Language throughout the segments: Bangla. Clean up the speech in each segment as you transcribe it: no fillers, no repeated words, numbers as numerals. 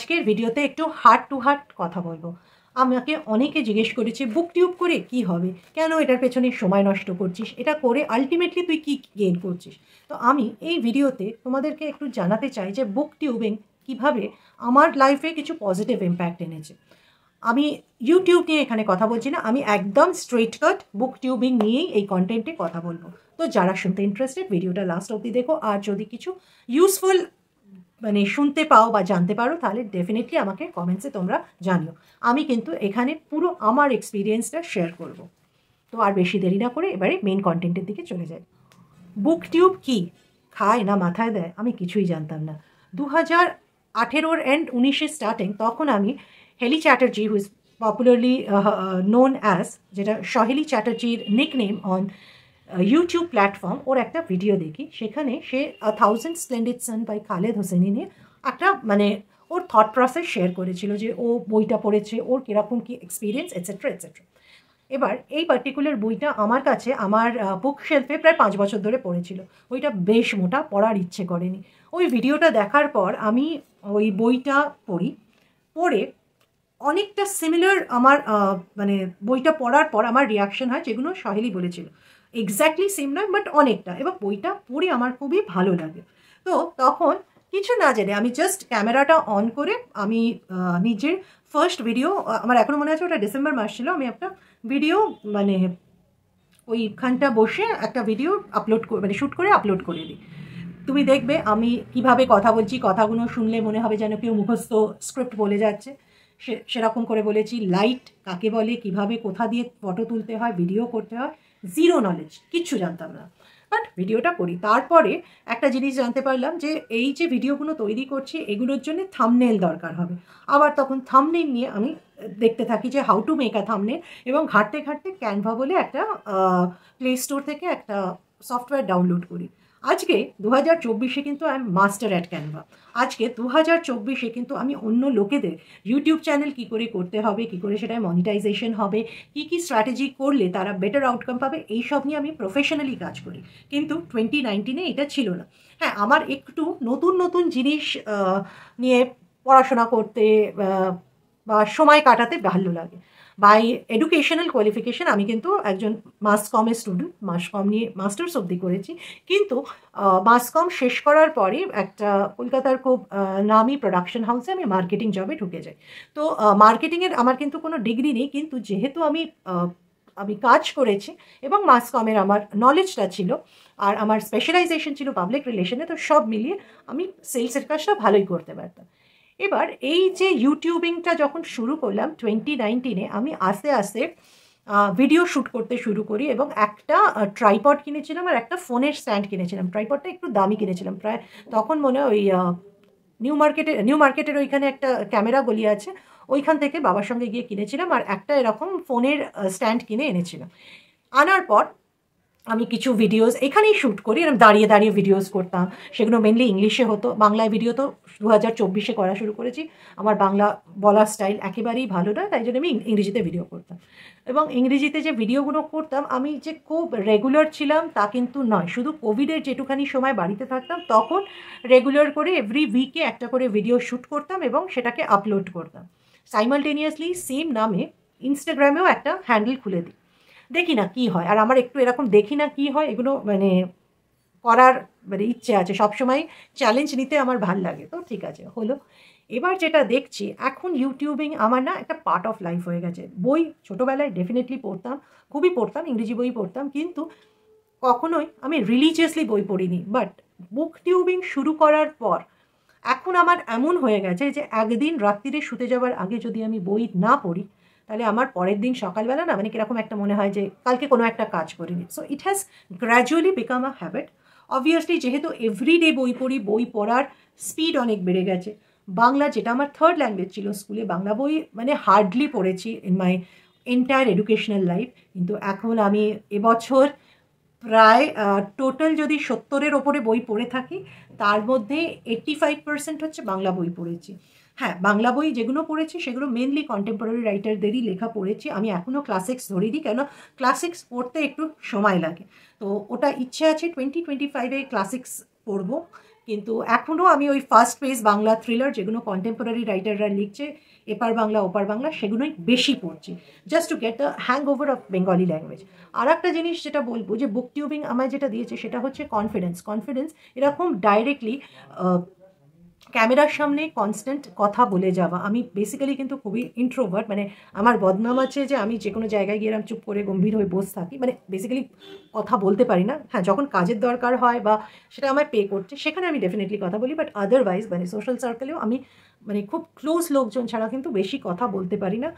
আজকের ভিডিওতে একটু হার্ট টু হার্ট কথা বলবো। আমাকে অনেকে জিজ্ঞেস করেছে বুক টিউব করে কি হবে, কেন এটার পেছনে সময় নষ্ট করছিস, এটা করে আলটিমেটলি তুই কি গেইন করছিস। তো আমি এই ভিডিওতে তোমাদেরকে একটু জানাতে চাই যে বুক টিউবিং কীভাবে আমার লাইফে কিছু পজিটিভ ইম্প্যাক্ট এনেছে। আমি ইউটিউব নিয়ে এখানে কথা বলছি না, আমি একদম স্ট্রেট কাট বুক টিউবিং নিয়েই এই কন্টেন্টে কথা বলবো। তো যারা শুনতে ইন্টারেস্টেড ভিডিওটা লাস্ট অবধি দেখো, আর যদি কিছু ইউজফুল শুনতে পাও বা জানতে পারো তাহলে ডেফিনেটলি আমাকে কমেন্টসে তোমরা জানিও। আমি কিন্তু এখানে পুরো আমার এক্সপিরিয়েন্সটা শেয়ার করব। তো আর বেশি দেরি না করে এবারে মেইন কন্টেন্টের দিকে চলে যাই। বুক টিউব কি, খায় না মাথায় দেয়, আমি কিছুই জানতাম না। 2018 এন্ড 19 স্টার্টিং, তখন আমি Heli Chatterjee, who is popularly known as, যেটা সহেলি চ্যাটার্জির নিকনেম অন ইউটিউব প্ল্যাটফর্ম, ওর একটা ভিডিও দেখি। সেখানে সে 1000 splendid sun by Khaled Hosseini নিয়ে একটা ওর থট প্রসেস শেয়ার করেছিল, যে ও বইটা পড়েছে, ওর কীরকম কী এক্সপিরিয়েন্স এটসেট্রা এটসেট্রা। এবার এই পার্টিকুলার বইটা আমার কাছে আমার বুক শেলফে প্রায় 5 বছর ধরে পড়েছিল। বইটা বেশ মোটা, পড়ার ইচ্ছে করেনি। ওই ভিডিওটা দেখার পর আমি ওই বইটা পড়ে অনেকটা সিমিলার আমার বইটা পড়ার পর আমার রিয়াকশন হয়, যেগুলো সহেলি বলেছিল। এক্স্যাক্টলি সেম নয়, বাট অনেকটা। এবং বইটা পড়ে আমার খুবই ভালো লাগে। তো তখন কিছু না জেনে আমি জাস্ট ক্যামেরাটা অন করে আমি নিজের ফার্স্ট ভিডিও, আমার এখনও মনে আছে ওটা ডিসেম্বর মাস ছিল, আমি একটা ভিডিও ওইখানটা বসে একটা ভিডিও আপলোড শ্যুট করে আপলোড করে দিই। তুমি দেখবে আমি কিভাবে কথা বলছি, কথাগুলো শুনলে মনে হবে যেন কেউ মুখস্থ স্ক্রিপ্ট বলে যাচ্ছে। সেরকম করে বলেছি। লাইট কাকে বলে, কিভাবে কোথা দিয়ে ফটো তুলতে হয়, ভিডিও করতে হয়, জিরো নলেজ, কিচ্ছু জানতাম না। বাট ভিডিওটা করি। তারপরে একটা জিনিস জানতে পারলাম যে এই যে ভিডিওগুলো তৈরি করছি, এগুলোর জন্য থাম্বনেল দরকার হবে। আবার তখন থাম্বনেল নিয়ে আমি দেখতে থাকি যে how to make a thumbnail, এবং ঘাঁটতে ঘাঁটতে ক্যানভা বলে একটা প্লে স্টোর থেকে একটা সফটওয়্যার ডাউনলোড করি। আজকে 2024 কিন্তু I am master at Canva. আজকে 2024 কিন্তু আমি অন্য লোকেদের ইউটিউব চ্যানেল কী করে করতে হবে, কী করে সেটায় মনিটাইজেশন হবে, কী স্ট্র্যাটেজি করলে তারা বেটার আউটকাম পাবে, এইসব নিয়ে আমি প্রফেশনালি কাজ করি। কিন্তু 2019 এটা ছিল না। হ্যাঁ, আমার একটু নতুন নতুন জিনিস নিয়ে পড়াশোনা করতে বা সময় কাটাতে ভালো লাগে। বাই এডুকেশনাল কোয়ালিফিকেশন আমি কিন্তু একজন মাস কমের স্টুডেন্ট, মাস কম নিয়ে মাস্টার্স অবধি করেছি। কিন্তু মাস কম শেষ করার পরে একটা কলকাতার খুব নামি প্রোডাকশন হাউসে আমি মার্কেটিং জবে ঢুকে যাই। তো মার্কেটিংয়ের আমার কিন্তু কোনো ডিগ্রি নেই, কিন্তু যেহেতু আমি কাজ করেছি এবং মাস কমের আমার নলেজটা ছিল, আর আমার স্পেশালাইজেশন ছিল পাবলিক রিলেশনে, তো সব মিলিয়ে আমি সেলসের কাজটা ভালোই করতে পারতাম। এবার এই যে ইউটিউবিংটা যখন শুরু করলাম 2019, আমি আস্তে আস্তে ভিডিও শ্যুট করতে শুরু করি, এবং একটা ট্রাইপড কিনেছিলাম আর একটা ফোনের স্ট্যান্ড কিনেছিলাম। ট্রাইপডটা একটু দামি কিনেছিলাম, প্রায় তখন মনে হয় ওই নিউ মার্কেটের ওইখানে একটা ক্যামেরা গলি আছে, ওইখান থেকে বাবার সঙ্গে গিয়ে কিনেছিলাম, আর একটা এরকম ফোনের স্ট্যান্ড কিনে এনেছিলাম। আনার পর আমি কিছু ভিডিওস এখানেই শ্যুট করি, এরকম দাঁড়িয়ে দাঁড়িয়ে ভিডিওস করতাম। সেগুলো মেনলি ইংলিশে হতো। বাংলায় ভিডিও তো 2024 করা শুরু করেছি। আমার বাংলা বলার স্টাইল একেবারেই ভালো নয়, তাই জন্য আমি ইংরেজিতে ভিডিও করতাম। এবং ইংরেজিতে যে ভিডিওগুলো করতাম, আমি যে খুব রেগুলার ছিলাম তা কিন্তু নয়। শুধু কোভিডের যেটুখানি সময় বাড়িতে থাকতাম, তখন রেগুলার করে এভরি উইকে একটা করে ভিডিও শ্যুট করতাম এবং সেটাকে আপলোড করতাম। সাইমালটেনিয়াসলি সেম নামে ইনস্টাগ্রামেও একটা হ্যান্ডেল খুলে দিই, দেখি না কি হয়। আর আমার একটু এরকম দেখি না কি হয় এগুলো করার ইচ্ছে আছে, সবসময় চ্যালেঞ্জ নিতে আমার ভাল লাগে। তো ঠিক আছে, হলো। এবার যেটা দেখছি, এখন ইউটিউবিং আমার না একটা পার্ট অফ লাইফ হয়ে গেছে। বই ছোটোবেলায় ডেফিনেটলি পড়তাম, খুবই পড়তাম, ইংরেজি বই পড়তাম, কিন্তু কখনোই আমি রিলিজিয়াসলি বই পড়িনি। বাট বুক টিউবিং শুরু করার পর এখন আমার এমন হয়ে গেছে যে একদিন রাত্রিরে শুতে যাওয়ার আগে যদি আমি বই না পড়ি, তাহলে আমার পরের দিন সকালবেলা না কীরকম একটা মনে হয় যে কালকে কোনো একটা কাজ করিনি। So it has gradually become a habit. Obviously যেহেতু এভরিডে বই পড়ি, বই পড়ার স্পিড অনেক বেড়ে গেছে। বাংলা, যেটা আমার থার্ড ল্যাঙ্গুয়েজ ছিল, স্কুলে বাংলা বই হার্ডলি পড়েছি in my entire educational life. কিন্তু এখন আমি এবছর প্রায় টোটাল যদি 70-এর ওপরে বই পড়ে থাকি, তার মধ্যে 85% হচ্ছে বাংলা বই পড়েছি। হ্যাঁ, বাংলা বই যেগুলো পড়েছি সেগুলো মেনলি কন্টেম্পোরারি রাইটারদেরই লেখা পড়েছি। আমি এখনও ক্লাসিক্স ধরে দিই, কেন ক্লাসিক্স পড়তে একটু সময় লাগে। তো ওটা ইচ্ছে আছে 2025-এ ক্লাসিক্স পড়বো। কিন্তু এখনও আমি ওই ফার্স্ট পেজ বাংলা থ্রিলার যেগুলো কন্টেম্পোরারি রাইটাররা লিখছে, এপার বাংলা ওপার বাংলা, সেগুলোই বেশি পড়ছি just to get the hang over of Bengali language. আর একটা জিনিস যেটা বলবো, যে বুক টিউবিং আমায় যেটা দিয়েছে সেটা হচ্ছে কনফিডেন্স এরকম ডাইরেক্টলি ক্যামেরার সামনে কনস্ট্যান্ট কথা বলে যাওয়া। আমি বেসিক্যালি কিন্তু খুবই ইন্ট্রোভার্ট, মানে আমার বদনাম আছে যে আমি যে কোনো জায়গায় গিয়ে চুপ করে গম্ভীর হয়ে বসে থাকি, মানে বেসিক্যালি কথা বলতে পারি না। হ্যাঁ, যখন কাজের দরকার হয় বা সেটা আমায় পে করছে সেখানে আমি ডেফিনেটলি কথা বলি, বাট আদারওয়াইজ মানে সোশ্যাল সার্কেলেও আমি মানে খুব ক্লোজ লোকজন ছাড়া কিন্তু বেশি কথা বলতে পারি না।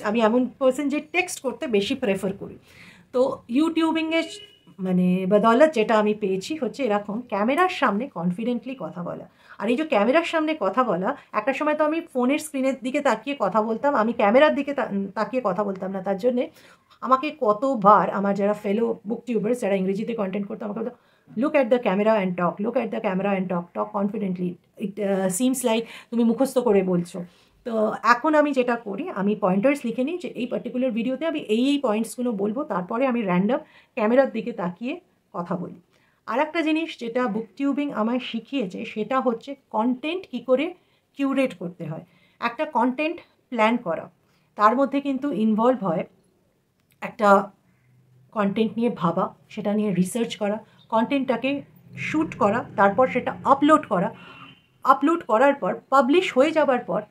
আমি এমন পার্সন যে টেক্সট করতে বেশি প্রেফার করি। তো ইউটিউবিংয়ের মানে বদৌলত যেটা আমি পেয়েছি হচ্ছে এরকম ক্যামেরার সামনে কনফিডেন্টলি কথা বলা। আর এই যে ক্যামেরার সামনে কথা বলা, একটা সময় তো আমি ফোনের স্ক্রিনের দিকে তাকিয়ে কথা বলতাম, আমি ক্যামেরার দিকে তাকিয়ে কথা বলতাম না। তার জন্যে আমাকে কতবার আমার যারা ফেলো বুক টিউবার্স যারা ইংরেজিতে কন্টেন্ট করতো আমাকে বলতো, look at the camera and talk, look at the camera and talk confidently, it seems like তুমি মুখস্থ করে বলছো। তো এখন আমি যেটা করি, আমি পয়েন্টার্স লিখে নিই যে এই পার্টিকুলার ভিডিওতে আমি এই পয়েন্টসগুলো বলবো, তারপরে আমি র্যান্ডম ক্যামেরার দিকে তাকিয়ে কথা বলি। আর একটা জিনিস যেটা বুক টিউবিং আমায় শিখিয়েছে সেটা হচ্ছে কন্টেন্ট কী করে কিউরেট করতে হয়। একটা কন্টেন্ট প্ল্যান করা, তার মধ্যে কিন্তু ইনভলভ হয় একটা কন্টেন্ট নিয়ে ভাবা, সেটা নিয়ে রিসার্চ করা, কন্টেন্টটাকে শ্যুট করা, তারপর সেটা আপলোড করার পর পাবলিশ হয়ে যাবার পর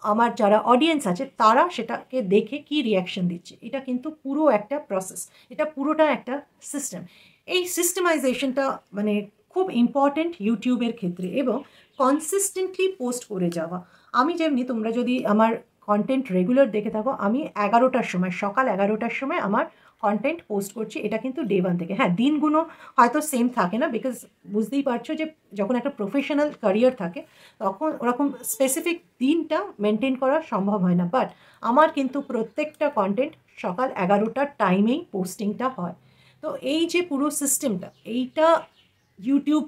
আমার যারা অডিয়েন্স আছে তারা সেটাকে দেখে কি রিয়াকশন দিচ্ছে। এটা কিন্তু পুরো একটা প্রসেস, এটা পুরোটা একটা সিস্টেম। এই সিস্টেমাইজেশনটা মানে খুব ইম্পর্টেন্ট ইউটিউবের ক্ষেত্রে, এবং কনসিস্টেন্টলি পোস্ট করে যাওয়া। আমি যেমনি, তোমরা যদি আমার কন্টেন্ট রেগুলার দেখে থাকো, আমি 11টার সময়, সকাল 11টার সময় আমার কন্টেন্ট পোস্ট করছি। এটা কিন্তু ডে 1 থেকে। হ্যাঁ, দিনগুলো হয়তো সেম থাকে না, বিকজ বুঝতেই পারছো যে যখন একটা প্রফেশনাল ক্যারিয়ার থাকে তখন ওরকম স্পেসিফিক দিনটা মেনটেন করা সম্ভব হয় না, বাট আমার কিন্তু প্রত্যেকটা কন্টেন্ট সকাল 11টার টাইমেই পোস্টিংটা হয়। তো এই যে পুরো সিস্টেমটা, এইটা ইউটিউব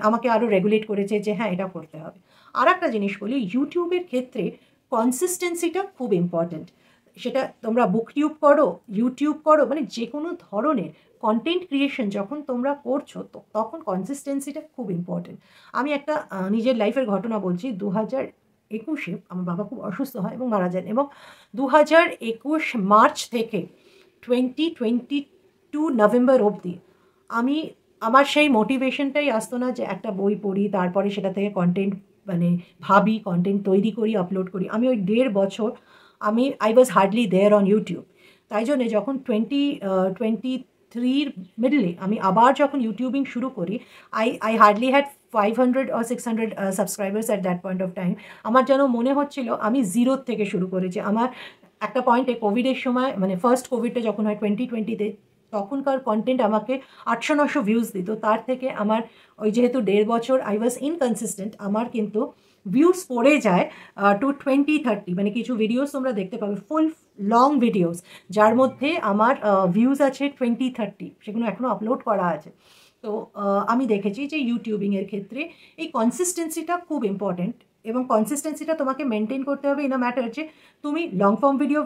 আমাকে আরও রেগুলেট করেছে যে হ্যাঁ, এটা করতে হবে। আর একটা জিনিস বলি, ইউটিউবের ক্ষেত্রে কনসিস্টেন্সিটা খুব ইম্পর্ট্যান্ট। সেটা তোমরা বুক টিউব করো, ইউটিউব করো, মানে যে কোনো ধরনের কন্টেন্ট ক্রিয়েশন যখন তোমরা করছো তো তখন কনসিস্টেন্সিটা খুব ইম্পর্টেন্ট। আমি একটা নিজের লাইফের ঘটনা বলছি। 2021-এ আমার বাবা খুব অসুস্থ হয় এবং মারা যান, এবং 2021 মার্চ থেকে 2022 নভেম্বর অবধি আমার সেই মোটিভেশনটাই আসতো না যে একটা বই পড়ি, তারপরে সেটা থেকে কন্টেন্ট ভাবি, কন্টেন্ট তৈরি করি, আপলোড করি। আমি ওই 1.5 বছর I was hardly there on YouTube. তাই জন্যে যখন 2023 মিডলে আমি আবার যখন ইউটিউবিং শুরু করি, I hardly had 500 or 600 subscribers at that point of time. আমার যেন মনে হচ্ছিল আমি জিরোর থেকে শুরু করেছি। আমার একটা পয়েন্টে কোভিডের সময়, ফার্স্ট কোভিডটা যখন হয় 2020-তে, তখনকার কন্টেন্ট আমাকে 800-900 ভিউজ দিত। তার থেকে আমার ওই যেহেতু 1.5 বছর আই ওয়াজ ইনকনসিস্টেন্ট, আমার কিন্তু ভিউজ পড়ে যায় টু 20-30। কিছু ভিডিওস তোমরা দেখতে পাবে, ফুল লং ভিডিওস, যার মধ্যে আমার ভিউজ আছে 20-30, সেগুলো এখনও আপলোড করা আছে। তো আমি দেখেছি যে ইউটিউবিংয়ের ক্ষেত্রে এই কনসিস্টেন্সিটা খুব ইম্পর্ট্যান্ট, এবং কনসিস্টেন্সিটা তোমাকে মেনটেন করতে হবে ইন আ ম্যাটার যে তুমি লং ফর্ম ভিডিও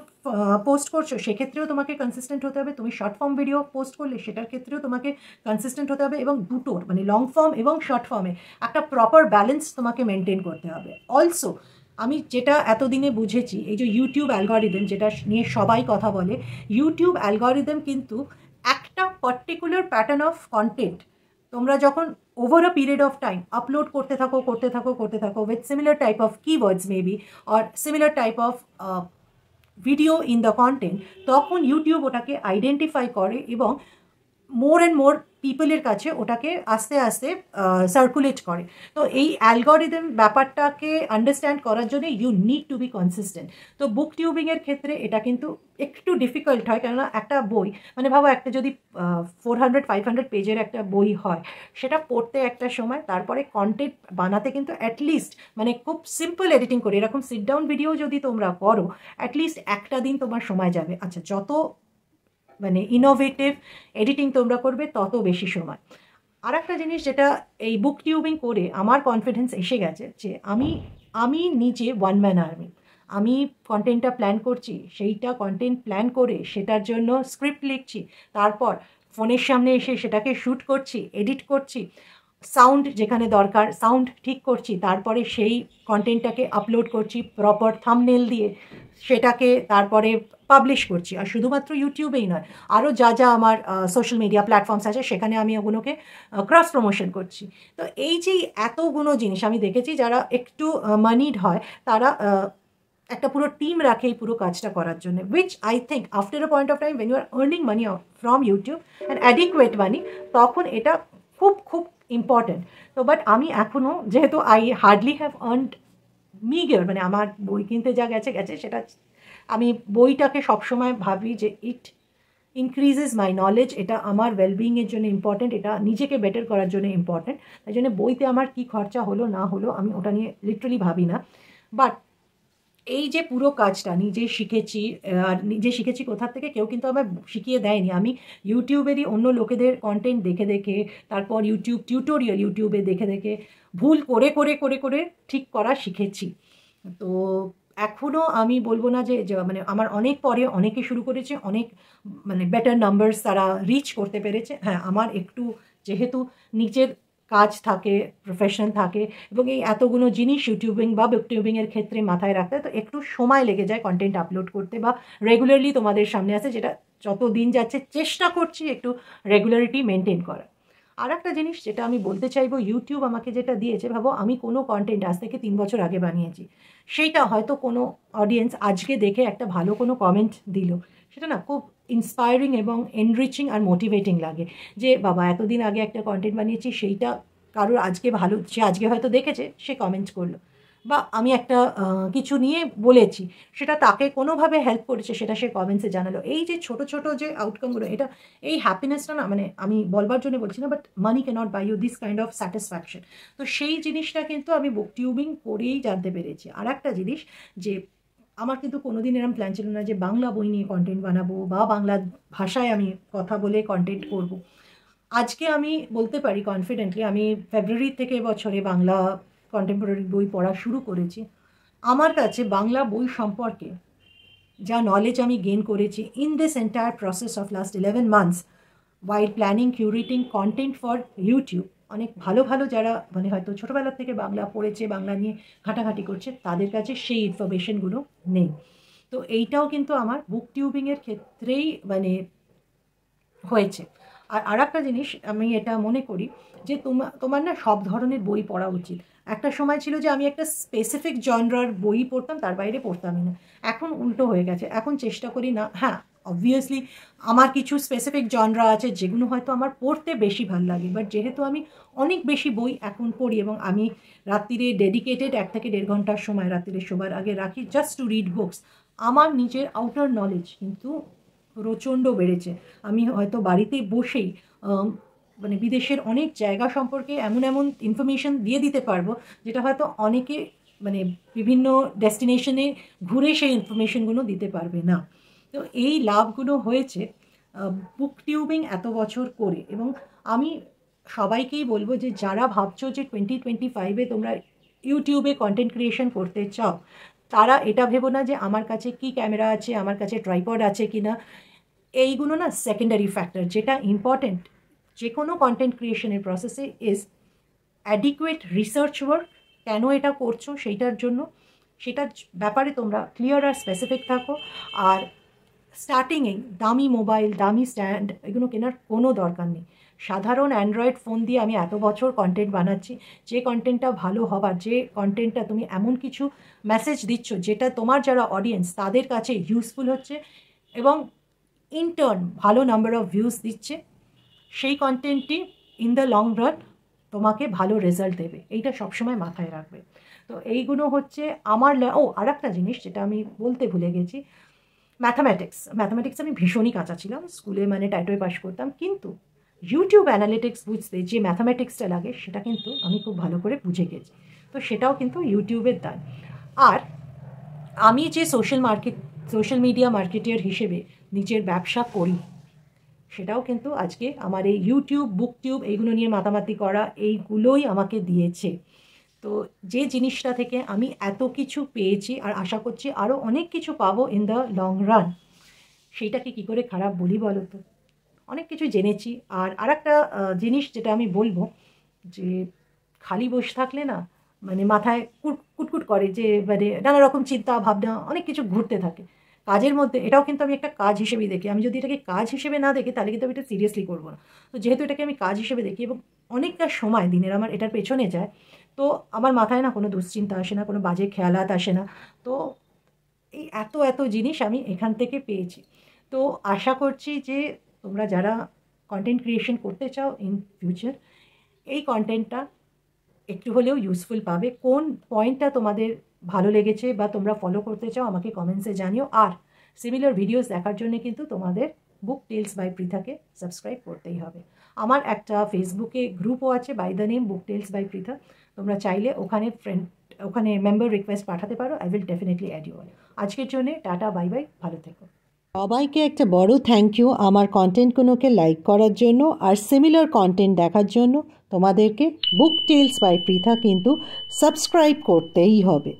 পোস্ট করছো, সেক্ষেত্রেও তোমাকে কনসিস্টেন্ট হতে হবে। তুমি শর্ট ফর্ম ভিডিও পোস্ট করলে সেটার ক্ষেত্রেও তোমাকে কনসিস্টেন্ট হতে হবে, এবং দুটোর লং ফর্ম এবং শর্ট ফর্মে একটা প্রপার ব্যালেন্স তোমাকে মেনটেন করতে হবে। অলসো আমি যেটা এতদিনে বুঝেছি, এই যে ইউটিউব অ্যালগরিদম যেটা নিয়ে সবাই কথা বলে, ইউটিউব অ্যালগরিদম কিন্তু একটা পার্টিকুলার প্যাটার্ন অফ কন্টেন্ট তোমরা যখন over a period of time upload করতে থাকো with similar type of keywords maybe or similar type of video in the content, তখন ইউটিউব ওটাকে আইডেন্টিফাই করে এবং মোর অ্যান্ড মোর পিপলের কাছে ওটাকে আস্তে আস্তে সার্কুলেট করে। তো এই অ্যালগরিদম ব্যাপারটাকে আন্ডারস্ট্যান্ড করার জন্য you need to be consistent. তো বুক টিউবিংয়ের ক্ষেত্রে এটা কিন্তু একটু ডিফিকাল্ট হয়, কেননা একটা বই ভাবো, একটা যদি 400-500 পেজের একটা বই হয়, সেটা পড়তে একটা সময়, তারপরে কন্টেন্ট বানাতে কিন্তু অ্যাটলিস্ট খুব সিম্পল এডিটিং করে এরকম সিট ডাউন ভিডিও যদি তোমরা করো, অ্যাটলিস্ট একটা দিন তোমার সময় যাবে। আচ্ছা, যত ইনোভেটিভ এডিটিং তোমরা করবে তত বেশি সময়। আর একটা জিনিস যেটা এই বুক টিউবিং করে আমার কনফিডেন্স এসে গেছে, যে আমি নিজে ওয়ান ম্যান আর্মি। আমি কন্টেন্টটা প্ল্যান করছি, সেইটা কন্টেন্ট প্ল্যান করে সেটার জন্য স্ক্রিপ্ট লিখছি, তারপর ফোনের সামনে এসে সেটাকে শ্যুট করছি, এডিট করছি, সাউন্ড যেখানে দরকার সাউন্ড ঠিক করছি, তারপরে সেই কন্টেন্টটাকে আপলোড করছি প্রপার থাম্বনেল দিয়ে, সেটাকে তারপরে পাবলিশ করছি। আর শুধুমাত্র ইউটিউবেই নয়, আরও যা যা আমার সোশ্যাল মিডিয়া প্ল্যাটফর্মস আছে সেখানে আমি ওগুলোকে ক্রস প্রমোশন করছি। তো এই যে এতগুলো জিনিস আমি দেখেছি, যারা একটু মানিড হয় তারা একটা পুরো টিম রাখে এই পুরো কাজটা করার জন্য, which I think after a point of time when you are earning money from YouTube and adequate money, তখন এটা খুব খুব ইম্পর্ট্যান্ট। তো বাট আমি এখনও যেহেতু I hardly have earned meagre, মানে আমার বই কিনতে যা গেছে গেছে, সেটা আমি বইটাকে সবসময় ভাবি যে ইট ইনক্রিজেস মাই নলেজ, এটা আমার ওয়েলবিংয়ের জন্য ইম্পর্ট্যান্ট, এটা নিজেকে বেটার করার জন্য ইম্পর্ট্যান্ট। তাই জন্য বইতে আমার কী খরচা হলো না হলো আমি ওটা নিয়ে লিটারালি ভাবি না। বাট এই যে পুরো কাজটা নিজে শিখেছি, আর নিজে শিখেছি কোথা থেকে, কেউ কিন্তু আমার শিখিয়ে দেয়নি, আমি ইউটিউবেরই অন্য লোকেদের কন্টেন্ট দেখে দেখে, তারপর ইউটিউব টিউটোরিয়াল ইউটিউবে দেখে দেখে ভুল করে করে করে করে ঠিক করা শিখেছি। তো এখনও আমি বলবো না যে মানে আমার অনেক পরে অনেকে শুরু করেছে, অনেক মানে বেটার নাম্বারস তারা রিচ করতে পেরেছে। হ্যাঁ, আমার একটু যেহেতু নিজের কাজ থাকে, প্রফেশন থাকে, এবং এই এতগুলো জিনিস ইউটিউবিং বা বুকটিউবিংয়ের ক্ষেত্রে মাথায় রাখতে, তো একটু সময় লেগে যায় কন্টেন্ট আপলোড করতে বা রেগুলারলি তোমাদের সামনে আসে, যেটা যত দিন যাচ্ছে চেষ্টা করছি একটু রেগুলারিটি মেনটেন করা। আর একটা জিনিস যেটা আমি বলতে চাইবো, ইউটিউব আমাকে যেটা দিয়েছে, ভাবো আমি কোনো কন্টেন্ট আজ থেকে 3 বছর আগে বানিয়েছি, সেইটা হয়তো কোনো অডিয়েন্স আজকে দেখে একটা ভালো কোনো কমেন্ট দিল, সেটা না খুব ইন্সপায়ারিং এবং এনরিচিং আর মোটিভেটিং লাগে, যে বাবা এতদিন আগে একটা কন্টেন্ট বানিয়েছি, সেইটা কারোর আজকে ভালো, সে আজকে হয়তো দেখেছে, সে কমেন্ট করলো, বা আমি একটা কিছু নিয়ে বলেছি, সেটা তাকে কোনোভাবে হেল্প করেছে, সেটা সে কমেন্টসে জানালো। এই যে ছোট ছোট যে আউটকামগুলো, এটা এই হ্যাপিনেসটা না, মানে আমি বলবার জন্য বলছি না, but money can't buy you this kind of satisfaction. তো সেই জিনিসটা কিন্তু আমি বুক টিউবিং করেই জানতে পেরেছি। আর একটা জিনিস, যে আমার কিন্তু কোনোদিন এরকম প্ল্যান ছিল না যে বাংলা বই নিয়ে কন্টেন্ট বানাবো বা বাংলা ভাষায় আমি কথা বলে কন্টেন্ট করব। আজকে আমি বলতে পারি কনফিডেন্টলি, আমি ফেব্রুয়ারি থেকে এবছরে বাংলা কন্টেম্পোরারি বই পড়া শুরু করেছি। আমার কাছে বাংলা বই সম্পর্কে যা নলেজ আমি গেইন করেছি in this entire process of last 11 months while planning curating content for YouTube, অনেক ভালো ভালো যারা মানে হয়তো ছোটোবেলা থেকে বাংলা পড়েছে, বাংলা নিয়ে ঘাঁটাঘাঁটি করছে, তাদের কাছে সেই ইনফরমেশনগুলো নেই। তো এইটাও কিন্তু আমার বুক টিউবিংয়ের ক্ষেত্রেই মানে হয়েছে। আর একটা জিনিস আমি এটা মনে করি যে তোমার না সব ধরনের বই পড়া উচিত। একটা সময় ছিল যে আমি একটা স্পেসিফিক জনরার বই পড়তাম, তার বাইরে পড়তামই না। এখন উল্টো হয়ে গেছে, এখন চেষ্টা করি না, হ্যাঁ অবভিয়াসলি আমার কিছু স্পেসিফিক জনরা আছে যেগুলো হয়তো আমার পড়তে বেশি ভালো লাগে, বাট যেহেতু আমি অনেক বেশি বই এখন পড়ি এবং আমি রাত্রিরে ডেডিকেটেড 1 থেকে 1.5 ঘন্টার সময় রাত্রিরে শোবার আগে রাখি জাস্ট টু রিড বুকস, আমার নিজের আউটার নলেজ কিন্তু প্রচণ্ড বেড়েছে। আমি হয়তো বাড়িতে বসেই মানে বিদেশের অনেক জায়গা সম্পর্কে এমন এমন ইনফরমেশন দিয়ে দিতে পারবো, যেটা হয়তো অনেকে মানে বিভিন্ন ডেস্টিনেশনে ঘুরে সেই ইনফরমেশনগুলো দিতে পারবে না। তো এই লাভগুলো হয়েছে বুক টিউবিং এত বছর করে। এবং আমি সবাইকেই বলবো যে যারা ভাবছো যে 2025-এ তোমরা ইউটিউবে কন্টেন্ট ক্রিয়েশন করতে চাও, তারা এটা ভেবো না যে আমার কাছে কি ক্যামেরা আছে, আমার কাছে ট্রাইপড আছে কি না, এইগুলো না সেকেন্ডারি ফ্যাক্টর। যেটা ইম্পর্টেন্ট যে কোনো কন্টেন্ট ক্রিয়েশনের প্রসেসে ইজ অ্যাডিকুয়েট রিসার্চ ওয়ার্ক। কেন এটা করছো সেইটার জন্য, সেটার ব্যাপারে তোমরা ক্লিয়ার আর স্পেসিফিক থাকো। আর স্টার্টিংয়ে দামি মোবাইল, দামি স্ট্যান্ড এগুলো কেনার কোনো দরকার নেই। সাধারণ অ্যান্ড্রয়েড ফোন দিয়ে আমি এত বছর কন্টেন্ট বানাচ্ছি, যে কন্টেন্টটা ভালো হবার, যে কন্টেন্টটা তুমি এমন কিছু মেসেজ দিচ্ছ যেটা তোমার যারা অডিয়েন্স তাদের কাছে ইউজফুল হচ্ছে এবং ইনটার্ন ভালো নাম্বার অফ ভিউজ দিচ্ছে, সেই কন্টেন্টটি ইন দ্য লং রান তোমাকে ভালো রেজাল্ট দেবে, এইটা সবসময় মাথায় রাখবে। তো এইগুলো হচ্ছে আমার আর একটা জিনিস যেটা আমি বলতে ভুলে গেছি, ম্যাথামেটিক্স আমি ভীষণই কাঁচা ছিলাম, স্কুলে মানে টাইটয় পাস করতাম, কিন্তু ইউটিউব অ্যানালিটিক্স বুঝতে যে ম্যাথামেটিক্সটা লাগে সেটা কিন্তু আমি খুব ভালো করে বুঝে গেছি। তো সেটাও কিন্তু ইউটিউবের দান। আর আমি যে সোশ্যাল মিডিয়া মার্কেটিয়ার হিসেবে নিজের ব্যবসা করি, সেটাও কিন্তু আজকে আমার এই ইউটিউব, বুকটিউব এইগুলো নিয়ে মাতামাতি করা, এইগুলোই আমাকে দিয়েছে। তো যে জিনিসটা থেকে আমি এত কিছু পেয়েছি আর আশা করছি আরও অনেক কিছু পাবো ইন দ্য লং রান, সেইটাকে কী করে খারাপ বলি বলো তো? অনেক কিছু জেনেছি। আর একটা জিনিস যেটা আমি বলবো, যে খালি বসে থাকলে না মানে মাথায় কুটকুট করে, যে মানে নানা রকম চিন্তা ভাবনা অনেক কিছু ঘুরতে থাকে কাজের মধ্যে। এটাও কিন্তু আমি একটা কাজ হিসেবেই দেখি। আমি যদি এটাকে কাজ হিসেবে না দেখি তাহলে কিন্তু আমি এটা সিরিয়াসলি করবো না। তো যেহেতু এটাকে আমি কাজ হিসেবে দেখি এবং অনেকটা সময় দিনের আমার এটার পেছনে যায়, তো আমার মাথায় না কোনো দুশ্চিন্তা আসে না, কোনো বাজে খেয়ালাত আসে না। তো এই এত এত জিনিস আমি এখান থেকে পেয়েছি। তো আশা করছি যে তোমরা যারা কন্টেন্ট ক্রিয়েশন করতে চাও ইন ফিউচার, এই কন্টেন্টটা একটু হলেও ইউজফুল পাবে। কোন পয়েন্টটা তোমাদের ভালো লেগেছে বা তোমরা ফলো করতে চাও আমাকে কমেন্টসে জানিও। আর সিমিলার ভিডিওস দেখার জন্য কিন্তু তোমাদের বুক টেলস বাই পৃথাকে সাবস্ক্রাইব করতেই হবে। আমার একটা ফেসবুকে গ্রুপও আছে by the name Book Tales by Pritha. তোমরা চাইলে ওখানে মেম্বার রিকোয়েস্ট পাঠাতে পারো। I will definitely add you all. আজকের জন্যে টাটা, বাই বাই, ভালো থেকো। সবাইকে একটা বড় থ্যাংক ইউ আমার কন্টেন্টগুলোকে লাইক করার জন্য আর সিমিলার কন্টেন্ট দেখার জন্য। তোমাদেরকে বুক টেলস বাই পৃথা কিন্তু সাবস্ক্রাইব করতেই হবে।